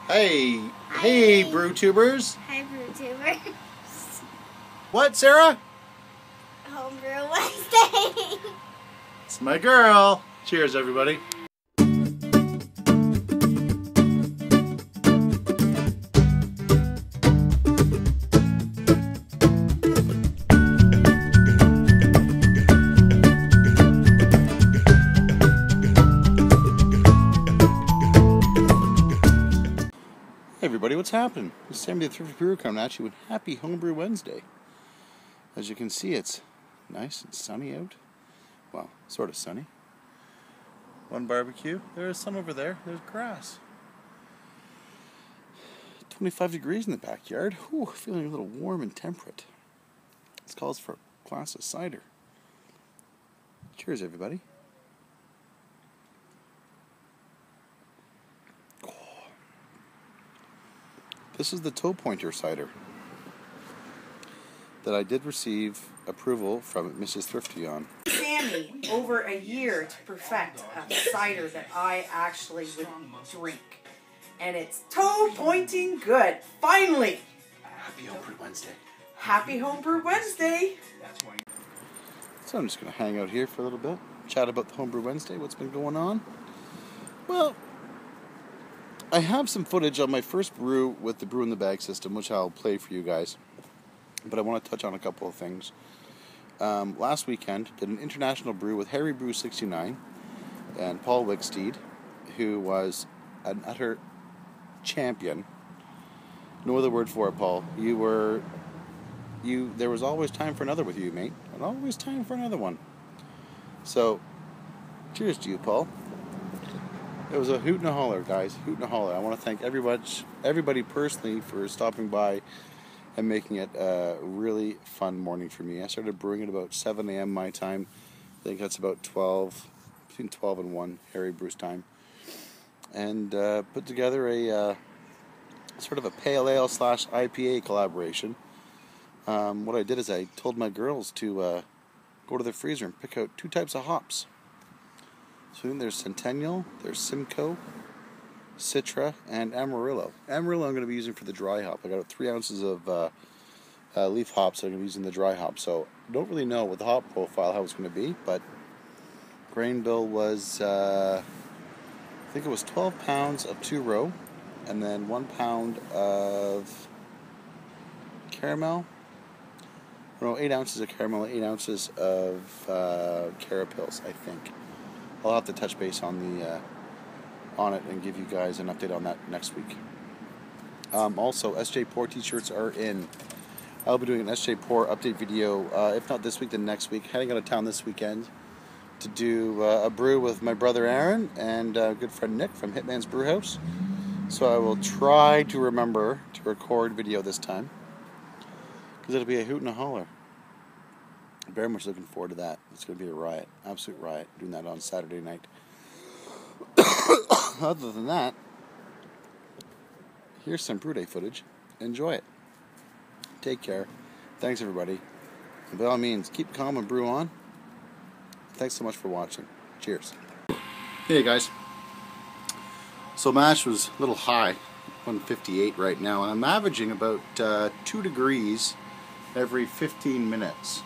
Hey, Hi. hey, Brew tubers. Hi, Brew tubers. What, Sarah? Homebrew Wednesday. It's my girl. Cheers, everybody. Hey everybody, what's happening? It's Sammy the Thrifty Brewer coming at you with Happy Homebrew Wednesday. As you can see, it's nice and sunny out. Well, sort of sunny. One barbecue. There's sun over there. There's grass. 25 degrees in the backyard. Whew, feeling a little warm and temperate. This calls for a glass of cider. Cheers, everybody. This is the Toe Pointer cider that I did receive approval from Mrs. Thrifty on. Sammy over a year to perfect a cider that I actually would drink. And it's toe pointing good. Finally! Happy Homebrew Wednesday. Happy Homebrew Wednesday! So I'm just going to hang out here for a little bit, chat about the Homebrew Wednesday, what's been going on. Well, I have some footage on my first brew with the Brew in the Bag system, which I'll play for you guys. But I want to touch on a couple of things. Last weekend, did an international brew with Harry Brew 69 and Paul Wicksteed, who was an utter champion. No other word for it, Paul. There was always time for another with you, mate. And always time for another one. So, cheers to you, Paul. It was a hoot and a holler, guys. Hoot and a holler. I want to thank everybody personally for stopping by and making it a really fun morning for me. I started brewing at about 7 a.m. my time. I think that's about between 12 and 1 Harry Brew's time. And put together a sort of a pale ale / IPA collaboration. What I did is I told my girls to go to the freezer and pick out 2 types of hops. So there's Centennial, there's Simcoe, Citra, and Amarillo. Amarillo I'm going to be using for the dry hop. I got 3 ounces of leaf hops that I'm going to be using the dry hop. So I don't really know what the hop profile, how it's going to be, but grain bill was, I think it was 12 pounds of 2-row, and then 1 pound of caramel. No, 8 ounces of caramel, 8 ounces of carapils, I think. I'll have to touch base on it and give you guys an update on that next week. Also, SJ Pour t-shirts are in. I'll be doing an SJ Pour update video, if not this week, then next week. Heading out of town this weekend to do a brew with my brother Aaron and good friend Nick from Hitman's Brew House. So I will try to remember to record video this time, because it'll be a hoot and a holler. Very much looking forward to that. It's going to be a riot, absolute riot, doing that on Saturday night. Other than that, here's some brew day footage. Enjoy it. Take care. Thanks, everybody. And by all means, keep calm and brew on. Thanks so much for watching. Cheers. Hey, guys. So mash was a little high, 158 right now, and I'm averaging about 2 degrees every 15 minutes.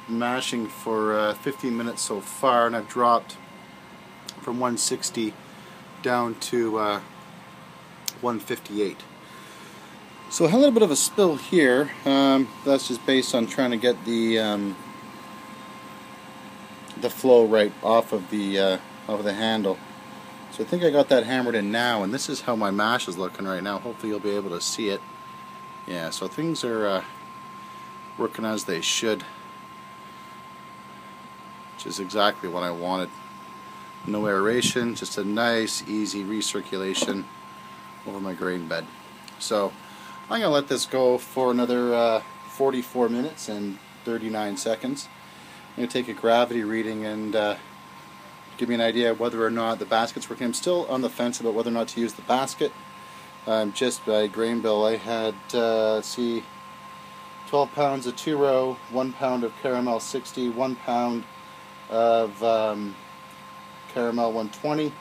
Mashing for 15 minutes so far, and I've dropped from 160 down to 158. So I had a little bit of a spill here. That's just based on trying to get the flow right off of the handle. So I think I got that hammered in now, and this is how my mash is looking right now. Hopefully you'll be able to see it. Yeah, so things are working as they should. Which is exactly what I wanted. No aeration, just a nice, easy recirculation over my grain bed. So I'm going to let this go for another 44 minutes and 39 seconds. I'm going to take a gravity reading and give me an idea of whether or not the basket's working. I'm still on the fence about whether or not to use the basket. Just by grain bill, I had, let's see, 12 pounds of 2-row, 1 pound of caramel 60, 1 pound of caramel 120,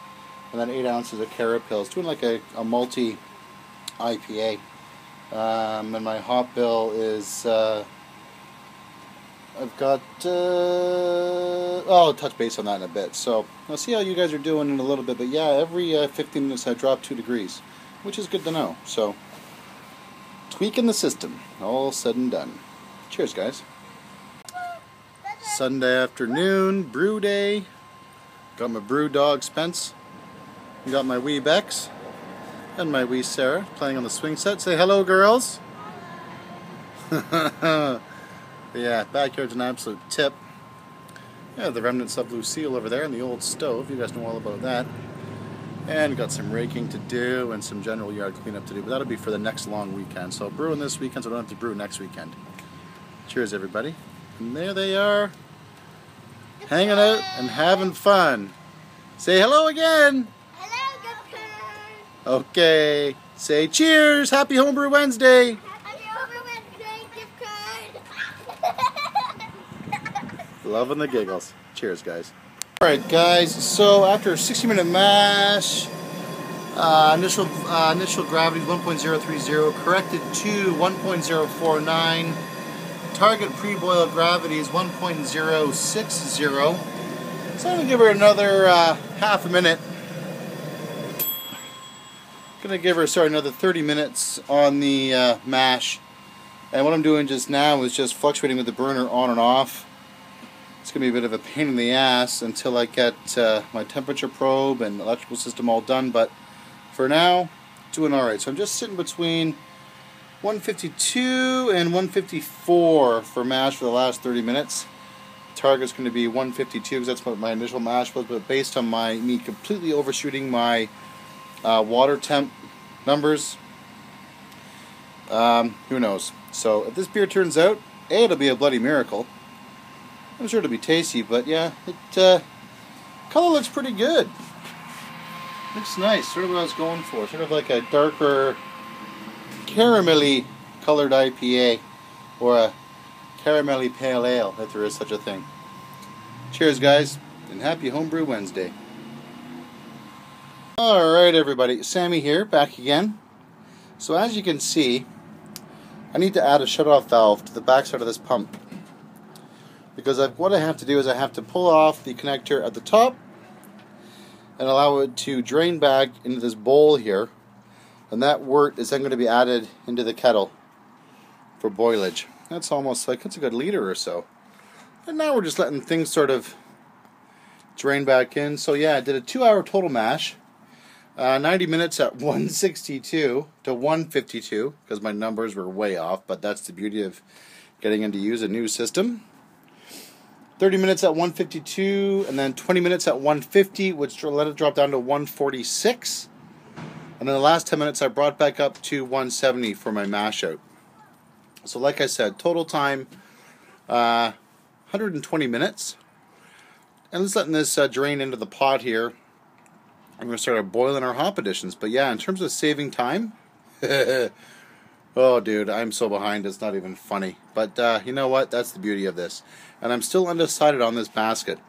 and then 8 ounces of carapils. Doing like a multi IPA. And my hop bill is, I've got, I'll touch base on that in a bit. So I'll see how you guys are doing in a little bit. But yeah, every 15 minutes I drop 2 degrees, which is good to know. So tweaking the system, all said and done. Cheers, guys. Sunday afternoon, brew day. Got my brew dog Spence. Got my wee Bex and my wee Sarah playing on the swing set. Say hello, girls. Yeah, backyard's an absolute tip. Yeah, the remnants of Lucille over there and the old stove. You guys know all about that. And got some raking to do and some general yard cleanup to do. But that'll be for the next long weekend. So brewing this weekend, so I don't have to brew next weekend. Cheers, everybody. And there they are, hanging out and having fun. Say hello again. Hello, good card. Okay. Say cheers. Happy Homebrew Wednesday. Happy Over Wednesday, gift card. Loving the giggles. Cheers, guys. Alright, guys. So after a 60-minute mash, initial gravity is 1.030, corrected to 1.049. Target pre-boil gravity is 1.060. So I'm going to give her another half a minute. Going to give her, another 30 minutes on the mash. And what I'm doing just now is just fluctuating with the burner on and off. It's going to be a bit of a pain in the ass until I get my temperature probe and electrical system all done. But for now, doing alright. So I'm just sitting between 152 and 154 for mash for the last 30 minutes. Target's going to be 152 because that's what my initial mash was, but based on me completely overshooting my water temp numbers, who knows. So if this beer turns out, it'll be a bloody miracle. I'm sure it'll be tasty, but yeah, it color looks pretty good. Looks nice, sort of what I was going for, sort of like a darker caramelly colored IPA, or a caramelly pale ale, if there is such a thing. Cheers, guys, and happy Homebrew Wednesday. Alright, everybody, Sammy here, back again. So as you can see, I need to add a shutoff valve to the backside of this pump, because what I have to do is I have to pull off the connector at the top and allow it to drain back into this bowl here. And that wort is then going to be added into the kettle for boilage. That's almost like, it's a good liter or so. And now we're just letting things sort of drain back in. So yeah, I did a 2-hour total mash. 90 minutes at 162 to 152, because my numbers were way off, but that's the beauty of getting in to use a new system. 30 minutes at 152, and then 20 minutes at 150, which let it drop down to 146. And then the last 10 minutes I brought back up to 170 for my mash out. So like I said, total time 120 minutes. And let's letting this drain into the pot here. I'm going to start boiling our hop additions. But yeah, in terms of saving time, oh dude, I'm so behind it's not even funny. But you know what? That's the beauty of this. And I'm still undecided on this basket.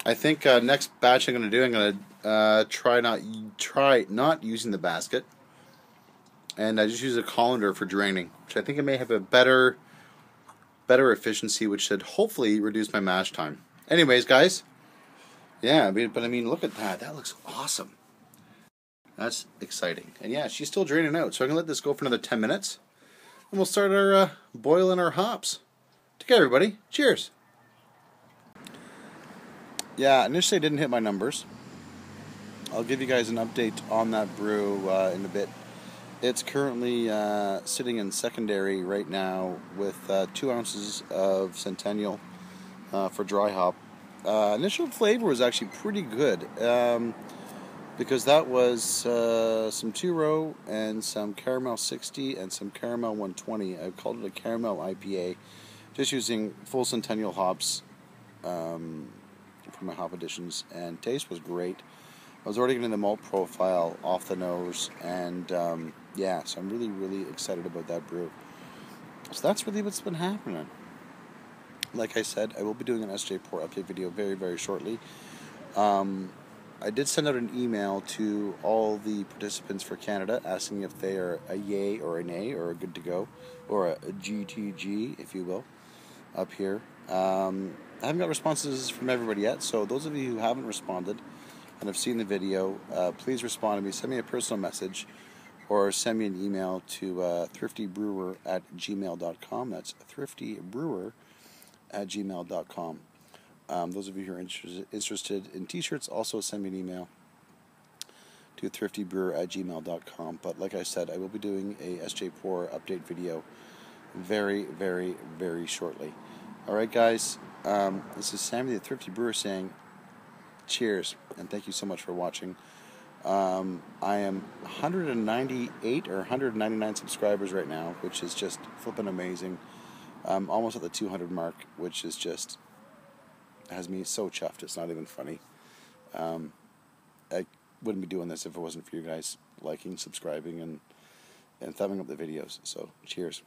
I think next batch I'm going to do, I'm going to try not using the basket, and I just use a colander for draining, which I think it may have a better efficiency, which should hopefully reduce my mash time. Anyways, guys, yeah, but I mean, look at that. That looks awesome. That's exciting. And yeah, she's still draining out, so I'm gonna let this go for another 10 minutes, and we'll start our boiling our hops. Okay, everybody, cheers. Yeah, initially I didn't hit my numbers. I'll give you guys an update on that brew in a bit. It's currently sitting in secondary right now with 2 ounces of Centennial for dry hop. Initial flavor was actually pretty good because that was some 2-row and some Caramel 60 and some Caramel 120. I called it a Caramel IPA, just using full Centennial hops for my hop additions, and taste was great. I was already getting the malt profile off the nose, and yeah, so I'm really excited about that brew. So that's really what's been happening. Like I said, I will be doing an SJ Pour update video very shortly. I did send out an email to all the participants for Canada asking if they are a yay or a nay or a good to go or a GTG, if you will, up here. I haven't got responses from everybody yet, so those of you who haven't responded and have seen the video, please respond to me. Send me a personal message or send me an email to thriftybrewer@gmail.com. That's thriftybrewer@gmail.com. Those of you who are interested in t-shirts, also send me an email to thriftybrewer@gmail.com. But like I said, I will be doing a SJ4 update video very, very, very shortly. Alright guys, this is Sammy the Thrifty Brewer saying cheers, and thank you so much for watching. I am 198 or 199 subscribers right now, which is just flipping amazing. I'm almost at the 200 mark, which is just has me so chuffed, it's not even funny. I wouldn't be doing this if it wasn't for you guys liking, subscribing, and thumbing up the videos. So cheers.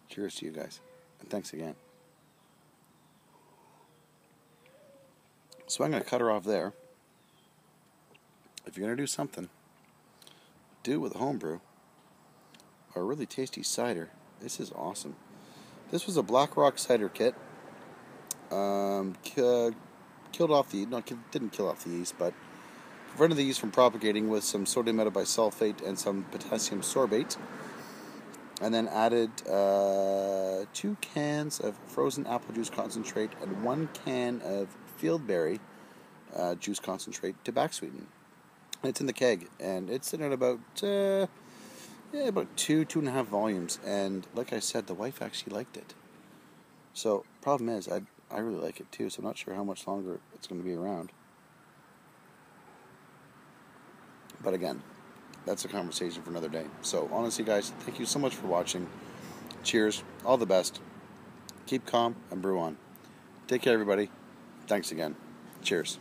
Cheers to you guys, and thanks again. So I'm going to cut her off there. If you're going to do something, do it with a homebrew or a really tasty cider. This is awesome. This was a Black Rock cider kit. Killed off the, no, didn't kill off the yeast, but prevented the yeast from propagating with some sodium metabisulfate and some potassium sorbate. And then added 2 cans of frozen apple juice concentrate and 1 can of fieldberry juice concentrate to back sweeten. And it's in the keg, and it's sitting at about 2.5 volumes. And like I said, the wife actually liked it. So problem is, I really like it too. So I'm not sure how much longer it's going to be around. But again, that's a conversation for another day. So honestly, guys, thank you so much for watching. Cheers. All the best. Keep calm and brew on. Take care, everybody. Thanks again. Cheers.